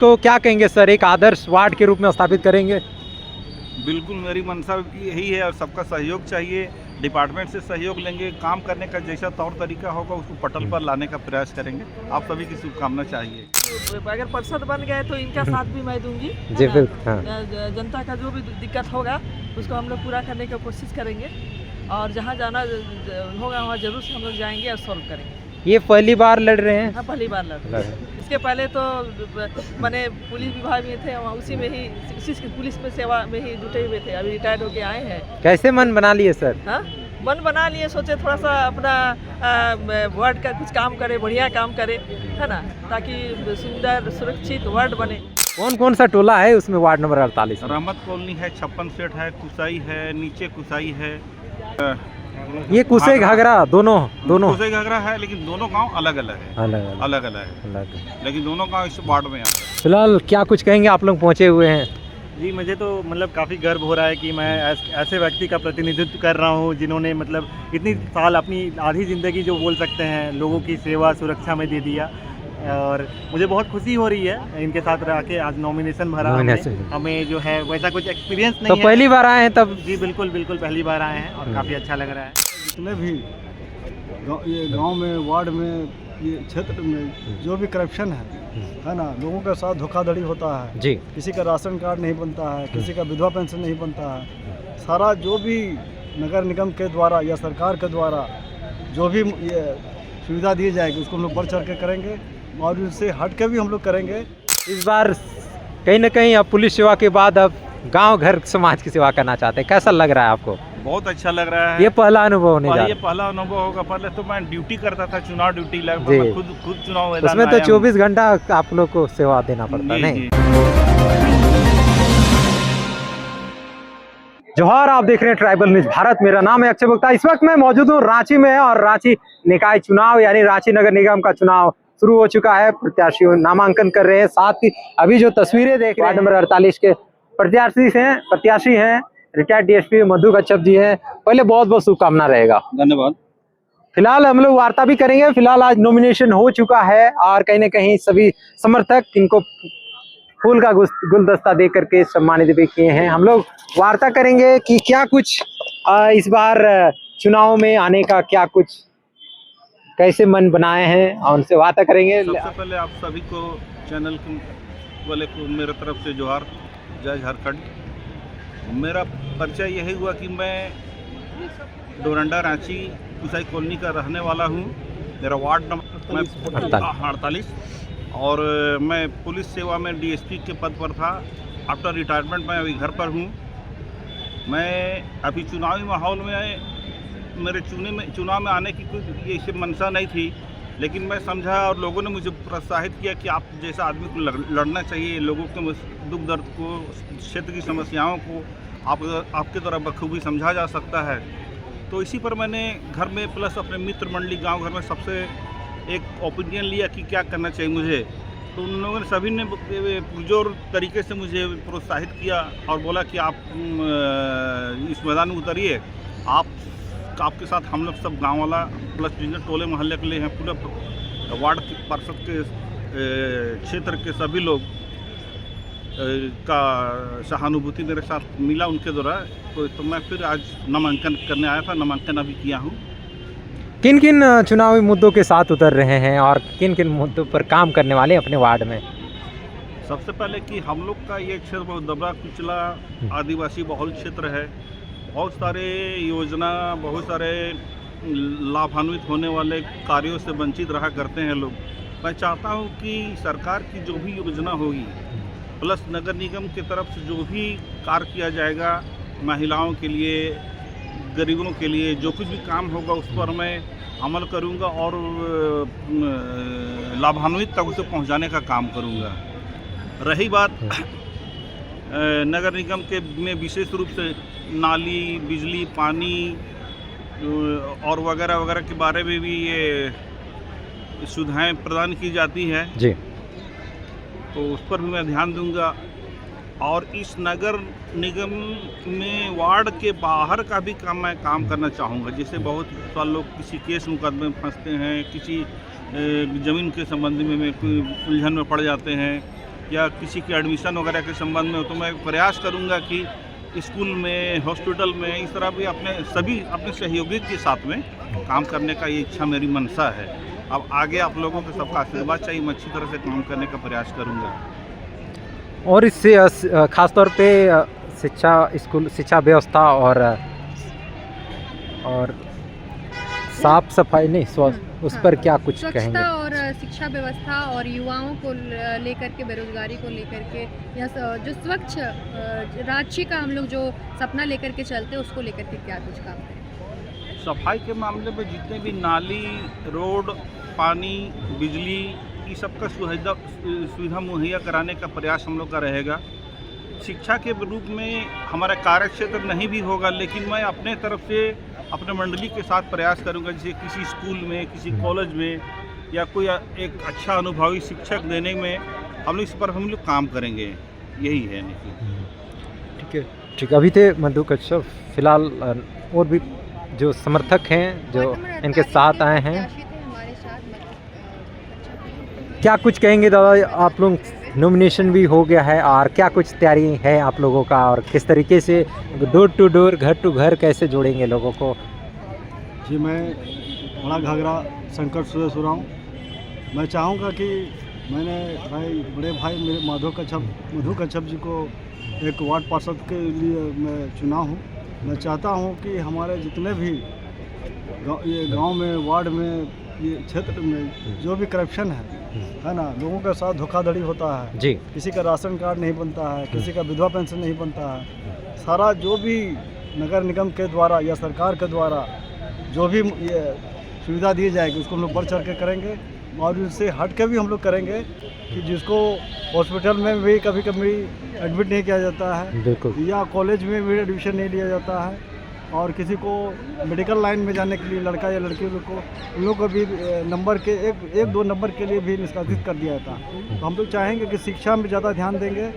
तो क्या कहेंगे सर, एक आदर्श वार्ड के रूप में स्थापित करेंगे? बिल्कुल मेरी मंशा यही है और सबका सहयोग चाहिए। डिपार्टमेंट से सहयोग लेंगे, काम करने का जैसा तौर तरीका होगा उसको पटल पर लाने का प्रयास करेंगे। आप सभी की शुभकामना चाहिए। अगर पार्षद बन गए तो इनका साथ भी मैं दूंगी, जी है ना? बिल्कुल, हाँ। जनता का जो भी दिक्कत होगा उसको हम लोग पूरा करने की कोशिश करेंगे और जहाँ जाना होगा वहाँ जरूर से हम लोग जाएंगे और सॉल्व करेंगे। ये पहली बार लड़ रहे हैं? हाँ, पहली बार लड़ लड़ रहे रहे हैं। इसके पहले तो मैंने पुलिस विभाग में थे, वहाँ उसी में ही उसी पुलिस में सेवा में ही जुटे हुए थे। अभी रिटायर्ड होके आए हैं। कैसे मन बना लिए सर? हाँ, मन बना लिए, सोचे थोड़ा सा अपना वार्ड का कुछ काम करे, बढ़िया काम करे, है ना, ताकि सुंदर सुरक्षित वार्ड बने। कौन कौन सा टोला है उसमें वार्ड नंबर 48? रहमत कॉलोनी है, 56 सेठ है, कुसाई है, नीचे कुसाई है, ये कुसे घाघरा दोनों कुसाई घाघरा है, लेकिन दोनों गांव अलग अलग है। अलग अलग अलग है, अलग। लेकिन दोनों गांव इस वार्ड में आते हैं। फिलहाल क्या कुछ कहेंगे, आप लोग पहुंचे हुए हैं? जी, मुझे तो मतलब काफ़ी गर्व हो रहा है कि मैं ऐसे व्यक्ति का प्रतिनिधित्व कर रहा हूं जिन्होंने मतलब इतनी साल अपनी आधी ज़िंदगी जो बोल सकते हैं लोगों की सेवा सुरक्षा में दे दिया। और मुझे बहुत खुशी हो रही है इनके साथ रह के। आज नॉमिनेशन भरा हमें जो है वैसा कुछ एक्सपीरियंस नहीं तो है। पहली बार आए हैं तब? जी बिल्कुल बिल्कुल पहली बार आए हैं और काफ़ी अच्छा लग रहा है। जितने भी ये गांव में, वार्ड में, ये क्षेत्र में जो भी करप्शन है ना, लोगों के साथ धोखाधड़ी होता है जी। किसी का राशन कार्ड नहीं बनता है, किसी का विधवा पेंशन नहीं बनता है। सारा जो भी नगर निगम के द्वारा या सरकार के द्वारा जो भी ये सुविधा दी जाएगी उसको हम लोग बढ़ चढ़ के करेंगे और उससे हट के भी हम लोग करेंगे। इस बार कहीं ना कहीं अब पुलिस सेवा के बाद अब गांव घर समाज की सेवा करना चाहते हैं, कैसा लग रहा है आपको? बहुत अच्छा लग रहा है। ये पहला अनुभव होने जा रहा ये है। पहला अनुभव होगा। पहले तो मैं ड्यूटी करता था, चुनाव ड्यूटी जी। लगभग खुद चुनाव मैदान उसमें तो आया हूं। 24 घंटा आप लोग को सेवा देना पड़ता है, जी, नहीं? जी। जोहार, आप देख रहे हैं ट्राइबल न्यूज भारत। मेरा नाम है अक्षय गुप्ता। इस वक्त मैं मौजूद हूँ रांची में और रांची निकाय चुनाव यानी रांची नगर निगम का चुनाव शुरू हो चुका है। प्रत्याशी नामांकन कर रहे हैं। साथ ही अभी जो तस्वीरें देख रहे हैं, वार्ड नंबर 48 के प्रत्याशी हैं रिटायर्ड डीएसपी मधु कच्छप जी हैं। पहले बहुत बहुत शुभकामना रहेगा। धन्यवाद। फिलहाल हम लोग वार्ता भी करेंगे। फिलहाल आज नॉमिनेशन हो चुका है और कहीं ना कहीं सभी समर्थक इनको फूल का गुलदस्ता दे करके सम्मानित भी किए हैं। हम लोग वार्ता करेंगे कि क्या कुछ इस बार चुनाव में आने का क्या कुछ कैसे मन बनाए हैं और उनसे वार्ता करेंगे। सबसे पहले आप सभी को चैनल वाले को मेरे तरफ से जोहार, जय झारखंड। मेरा परिचय यही हुआ कि मैं डोरंडा रांची कुसाई कॉलोनी का रहने वाला हूँ। मेरा वार्ड नंबर 48 और मैं पुलिस सेवा में डीएसपी के पद पर था। आफ्टर रिटायरमेंट मैं अभी घर पर हूँ। मैं अभी चुनावी माहौल में मेरे चुनाव में आने की कोई ये मंशा नहीं थी, लेकिन मैं समझा और लोगों ने मुझे प्रोत्साहित किया कि आप जैसा आदमी को लड़ना चाहिए। लोगों के दुख दर्द को, क्षेत्र की समस्याओं को आपके द्वारा बखूबी समझा जा सकता है। तो इसी पर मैंने घर में प्लस अपने मित्र मंडली गांव घर में सबसे एक ओपिनियन लिया कि क्या करना चाहिए मुझे। तो उन लोगों ने सभी ने पुरजोर तरीके से मुझे प्रोत्साहित किया और बोला कि आप इस मैदान में उतरिए। आपके साथ हम लोग सब गांव वाला प्लस जितने टोले मोहल्ले के लिए हैं, पूरे वार्ड पार्षद के क्षेत्र के सभी लोग का सहानुभूति मेरे साथ मिला उनके द्वारा। तो मैं फिर आज नामांकन करने आया था। नामांकन अभी किया हूँ। किन किन चुनावी मुद्दों के साथ उतर रहे हैं और किन किन मुद्दों पर काम करने वाले हैं अपने वार्ड में? सबसे पहले कि हम लोग का ये क्षेत्र बहुत दबा कुचला आदिवासी बहुल क्षेत्र है। बहुत सारे योजना, बहुत सारे लाभान्वित होने वाले कार्यों से वंचित रहा करते हैं लोग। मैं चाहता हूं कि सरकार की जो भी योजना होगी प्लस नगर निगम की तरफ से जो भी कार्य किया जाएगा, महिलाओं के लिए, गरीबों के लिए जो कुछ भी काम होगा उस पर मैं अमल करूंगा और लाभान्वित तक उसे पहुंचाने का काम करूंगा। रही बात नगर निगम के में विशेष रूप से नाली, बिजली, पानी और वगैरह वगैरह के बारे में भी ये सुविधाएं प्रदान की जाती है जी। तो उस पर भी मैं ध्यान दूंगा। और इस नगर निगम में वार्ड के बाहर का भी मैं काम करना चाहूँगा। जैसे बहुत सारे लोग किसी केस मुकदमे में फंसते हैं, किसी ज़मीन के संबंध में कोई उलझन में पड़ जाते हैं, या किसी के एडमिशन वगैरह के संबंध में हो, तो मैं प्रयास करूंगा कि स्कूल में, हॉस्पिटल में इस तरह भी अपने सहयोगी के साथ में काम करने का ये इच्छा, मेरी मनसा है। अब आगे आप लोगों के सबका आशीर्वाद चाहिए, मैं अच्छी तरह से काम करने का प्रयास करूंगा। और इससे खास तौर पे शिक्षा, स्कूल शिक्षा व्यवस्था और साफ सफाई नहीं, स्वास्थ्य, उस पर क्या कुछ कहेंगे? स्वच्छता और शिक्षा व्यवस्था और युवाओं को लेकर के, बेरोजगारी को लेकर के, यह जो स्वच्छ रांची का हम लोग जो सपना लेकर के चलते हैं, उसको लेकर के क्या कुछ काम करें? सफाई के मामले में जितने भी नाली, रोड, पानी, बिजली, ये सबका सुविधा मुहैया कराने का प्रयास हम लोग का रहेगा। शिक्षा के रूप में हमारा कार्य क्षेत्र नहीं भी होगा, लेकिन मैं अपने तरफ से अपने मंडली के साथ प्रयास करूंगा, जैसे किसी स्कूल में, किसी कॉलेज में या कोई एक अच्छा अनुभवी शिक्षक देने में हम लोग इस पर काम करेंगे, यही है। ठीक है, ठीक। अभी थे मधु कच्छप, फिलहाल और भी जो समर्थक हैं जो इनके साथ आए हैं, क्या कुछ कहेंगे दादा? आप लोग नॉमिनेशन भी हो गया है, और क्या कुछ तैयारी है आप लोगों का, और किस तरीके से डोर टू डोर, घर टू घर कैसे जोड़ेंगे लोगों को? जी, मैं बड़ा घाघरा संकट से सुरा हूँ। मैं चाहूँगा कि मैंने बड़े भाई मेरे मधु कच्छप जी को एक वार्ड पार्षद के लिए मैं चुना हूँ। मैं चाहता हूँ कि हमारे जितने भी ये गांव में, वार्ड में, ये क्षेत्र में जो भी करप्शन है ना, लोगों के साथ धोखाधड़ी होता है जी, किसी का राशन कार्ड नहीं बनता है, किसी का विधवा पेंशन नहीं बनता है, सारा जो भी नगर निगम के द्वारा या सरकार के द्वारा जो भी ये सुविधा दी जाएगी, उसको हम लोग बढ़ चढ़ के करेंगे। और उससे हट के भी हम लोग करेंगे कि जिसको हॉस्पिटल में भी कभी कभी एडमिट नहीं किया जाता है, बिल्कुल, या कॉलेज में भी एडमिशन नहीं लिया जाता है, और किसी को मेडिकल लाइन में जाने के लिए लड़का या लड़की लोग को, उन लोग को भी नंबर के एक दो नंबर के लिए भी निष्कासित कर दिया जाता है। तो हम लोग चाहेंगे कि शिक्षा में ज़्यादा ध्यान देंगे,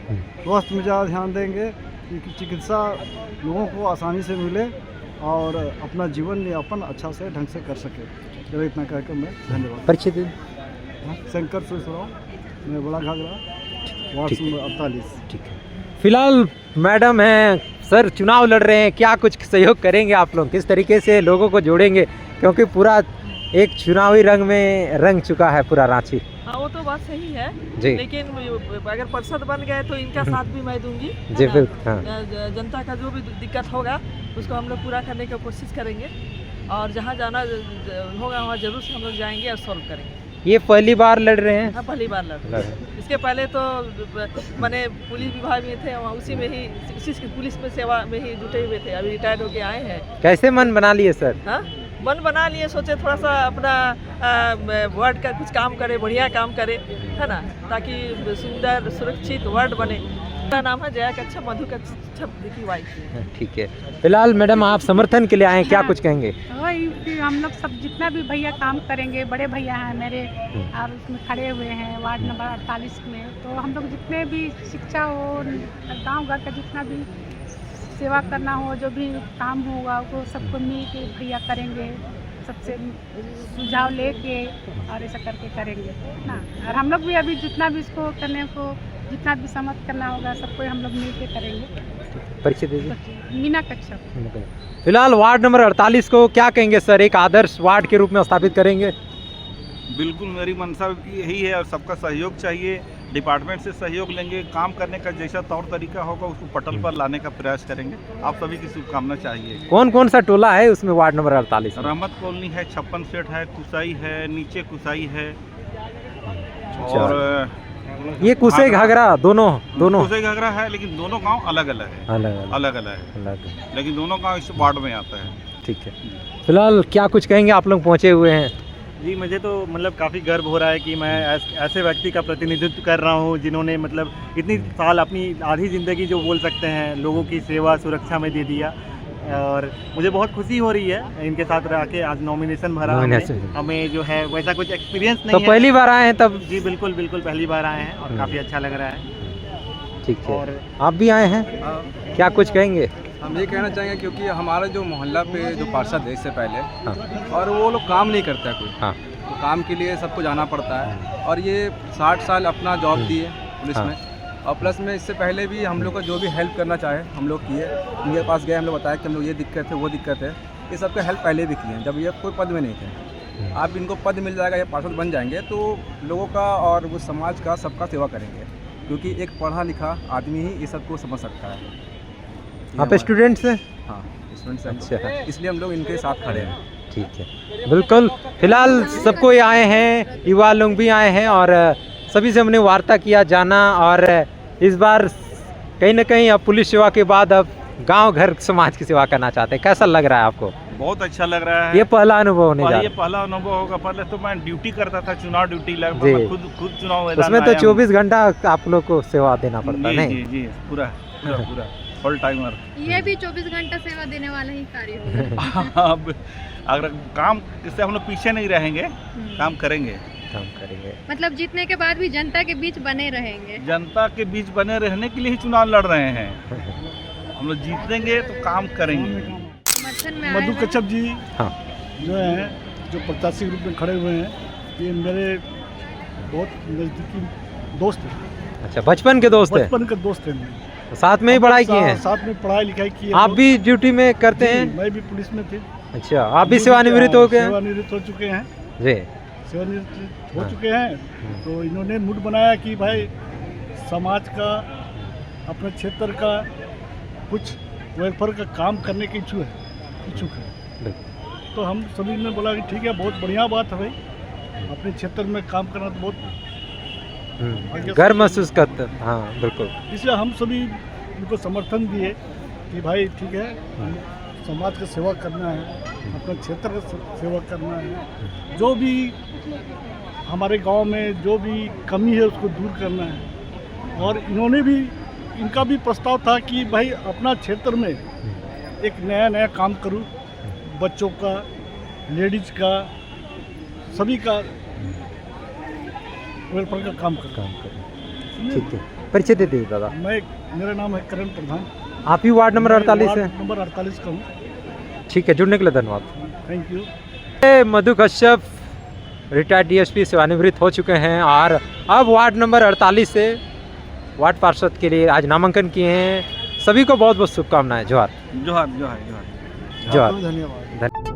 स्वास्थ्य में ज़्यादा ध्यान देंगे, कि चिकित्सा लोगों को आसानी से मिले और अपना जीवन यापन अच्छा से ढंग से कर सके। चलो इतना कह के मैं धन्यवाद। परिचय शंकर सुसराव, मैं बड़ा घाघरा, वार्ड नंबर 48। ठीक है। फिलहाल मैडम हैं सर, चुनाव लड़ रहे हैं, क्या कुछ सहयोग करेंगे आप लोग? किस तरीके से लोगों को जोड़ेंगे, क्योंकि पूरा एक चुनावी रंग में रंग चुका है पूरा रांची? हाँ, वो तो बात सही है जी, लेकिन अगर पार्षद बन गए तो इनका साथ भी मैं दूंगी, जी है ना? बिल्कुल, हाँ। जनता का जो भी दिक्कत होगा उसको हम लोग पूरा करने की कोशिश करेंगे, और जहाँ जाना होगा वहाँ जरूर से हम लोग जाएंगे और सॉल्व करेंगे। ये पहली बार लड़ रहे हैं? हाँ, पहली बार लड़ रहे हैं। इसके पहले तो मैंने पुलिस विभाग में थे, वहाँ उसी में ही पुलिस में सेवा में ही जुटे हुए थे, अभी रिटायर्ड होके आए हैं। कैसे मन बना लिए सर? हाँ, मन बना लिए, सोचे थोड़ा सा अपना वार्ड का कुछ काम करे, बढ़िया काम करे, है ना, ताकि सुंदर सुरक्षित वार्ड बने। मेरा नाम है जया कच्छप, मधु कच्छप की वाइफ। ठीक है। फिलहाल मैडम आप समर्थन के लिए आए हैं, क्या कुछ कहेंगे? वही कि हम लोग सब जितना भी भैया काम करेंगे, बड़े भैया हैं मेरे और उसमें खड़े हुए हैं वार्ड नंबर 48 में, तो हम लोग जितने भी शिक्षा हो, गांव घर का जितना भी सेवा करना हो, जो भी काम होगा वो सबको मिल के भैया करेंगे, सबसे सुझाव लेके और ऐसा करके करेंगे ना। और हम लोग भी अभी जितना भी इसको करने को, जितना भी समझ करना होगा, सबको हम लोग मिल के करेंगे। परिचय दीजिए। मीना कच्छप। फिलहाल वार्ड नंबर 48 को क्या कहेंगे सर, एक आदर्श वार्ड के रूप में स्थापित करेंगे? बिल्कुल, मेरी मंशा यही है, और सबका सहयोग चाहिए। डिपार्टमेंट से सहयोग लेंगे, काम करने का जैसा तौर तरीका होगा उसको पटल पर लाने का प्रयास करेंगे। आप सभी की शुभकामना चाहिए। कौन कौन सा टोला है उसमें वार्ड नंबर 48? रहमत कॉलोनी है, 56 सेठ है, कुसाई है, नीचे कुसाई है, और ये कुसे घाघरा दोनों कुसे घाघरा है, लेकिन दोनों गांव अलग अलग है, अलग अलग है, लेकिन दोनों गांव इस वार्ड में आता है। ठीक है। फिलहाल क्या कुछ कहेंगे, आप लोग पहुँचे हुए हैं? जी, मुझे तो मतलब काफ़ी गर्व हो रहा है कि मैं ऐसे व्यक्ति का प्रतिनिधित्व कर रहा हूँ जिन्होंने मतलब इतनी साल अपनी आधी ज़िंदगी जो बोल सकते हैं लोगों की सेवा सुरक्षा में दे दिया, और मुझे बहुत खुशी हो रही है इनके साथ रह के। आज नॉमिनेशन भरा, हमें जो है वैसा कुछ एक्सपीरियंस नहीं है। तो पहली बार आए हैं तब? जी बिल्कुल बिल्कुल, पहली बार आए हैं और काफ़ी अच्छा लग रहा है। ठीक है। और आप भी आए हैं, क्या कुछ कहेंगे? हम ये कहना चाहेंगे क्योंकि हमारा जो मोहल्ला पे जो पार्षद है इससे पहले, हाँ। और वो लोग काम नहीं करता कोई, हाँ। तो काम के लिए सबको जाना पड़ता है, और ये 60 साल अपना जॉब दिए, पुलिस हाँ। में। और प्लस में इससे पहले भी हम लोग का जो भी हेल्प करना चाहे हम लोग किए, उनके पास गए, हम लोग बताया कि हम लोग ये दिक्कत है वो दिक्कत है, ये सब का हेल्प पहले भी किए हैं जब ये कोई पद में नहीं थे। आप इनको पद मिल जाएगा या पार्षद बन जाएंगे तो लोगों का और वो समाज का सबका सेवा करेंगे, क्योंकि एक पढ़ा लिखा आदमी ही ये सब को समझ सकता है। ये आप स्टूडेंट्स हैं? हाँ, स्टूडेंट्स हैं। अच्छा। इसलिए हम लोग इनके साथ खड़े हैं। ठीक है, बिल्कुल। फिलहाल सबको ये आए हैं, युवा लोग भी आए हैं और सभी से हमने वार्ता किया जाना। और इस बार कहीं ना कहीं अब पुलिस सेवा के बाद अब गांव घर समाज की सेवा करना चाहते हैं। कैसा लग रहा है आपको? बहुत अच्छा लग रहा है। ये पहला अनुभव होने जा ये रहा पहला अनुभव होगा। पहले तो मैं ड्यूटी करता था, चुनाव ड्यूटी, जी। लगभग खुद चुनाव है। मैदान उसमें तो आया हूँ। 24 घंटा आप लोग को सेवा देना पड़ता है, जी, नहीं? जी पूरा फुल टाइमर। ये भी 24 घंटा सेवा देने वाला ही कार्य होगा। अब अगर काम इससे हम लोग पीछे नहीं रहेंगे, काम करेंगे। काम करेंगे। मतलब जीतने के बाद भी जनता के बीच बने रहेंगे। जनता के बीच बने रहने के लिए ही चुनाव लड़ रहे हैं। हम लोग जीतेंगे तो काम करेंगे। समर्थन में आए मधु हैं। कच्छप जी हाँ। जो हैं, जो प्रत्याशी के रूप में खड़े हुए हैं, ये मेरे बहुत नज़दीकी दोस्त हैं। अच्छा, बचपन के दोस्त हैं? बचपन के दोस्त हैं मेरे। साथ में ही पढ़ाई किए हैं? साथ में पढ़ाई लिखाई की है। आप भी ड्यूटी में करते जी, हैं? मैं भी पुलिस में थे। अच्छा, आप भी सेवानिवृत्त हो गए? सेवानिवृत्त हो चुके हैं। जी। सेवानिवृत्त हो हाँ। चुके हैं। तो इन्होंने मूड बनाया कि भाई समाज का, अपने क्षेत्र का कुछ वेलफेयर का काम करने के इच्छुक है। तो हम सभी ने बोला कि ठीक है, बहुत बढ़िया बात है भाई, अपने क्षेत्र में काम करना तो बहुत गर्व महसूस करते। हाँ, बिल्कुल। इसलिए हम सभी उनको समर्थन दिए कि भाई ठीक है, समाज का सेवा करना है, अपने क्षेत्र का सेवा करना है, जो भी हमारे गांव में जो भी कमी है उसको दूर करना है। और इन्होंने भी, इनका भी प्रस्ताव था कि भाई अपना क्षेत्र में एक नया काम करूं, बच्चों का, लेडीज का, सभी का वेलफेयर का काम करूं। ठीक है, परिचय दे दीजिए दादा। मेरा नाम है करण प्रधान। आप ही वार्ड नंबर 48 है? नंबर 48 का हूँ। ठीक है, जुड़ने के लिए धन्यवाद। Thank you. Madhu Kashyap retired DSP सेवानिवृत्त हो चुके हैं और अब वार्ड नंबर 48 से वार्ड पार्षद के लिए आज नामांकन किए हैं। सभी को बहुत बहुत शुभकामनाएं। जोहार। जोहार जोहार जोहार। जोहार। धन्यवाद।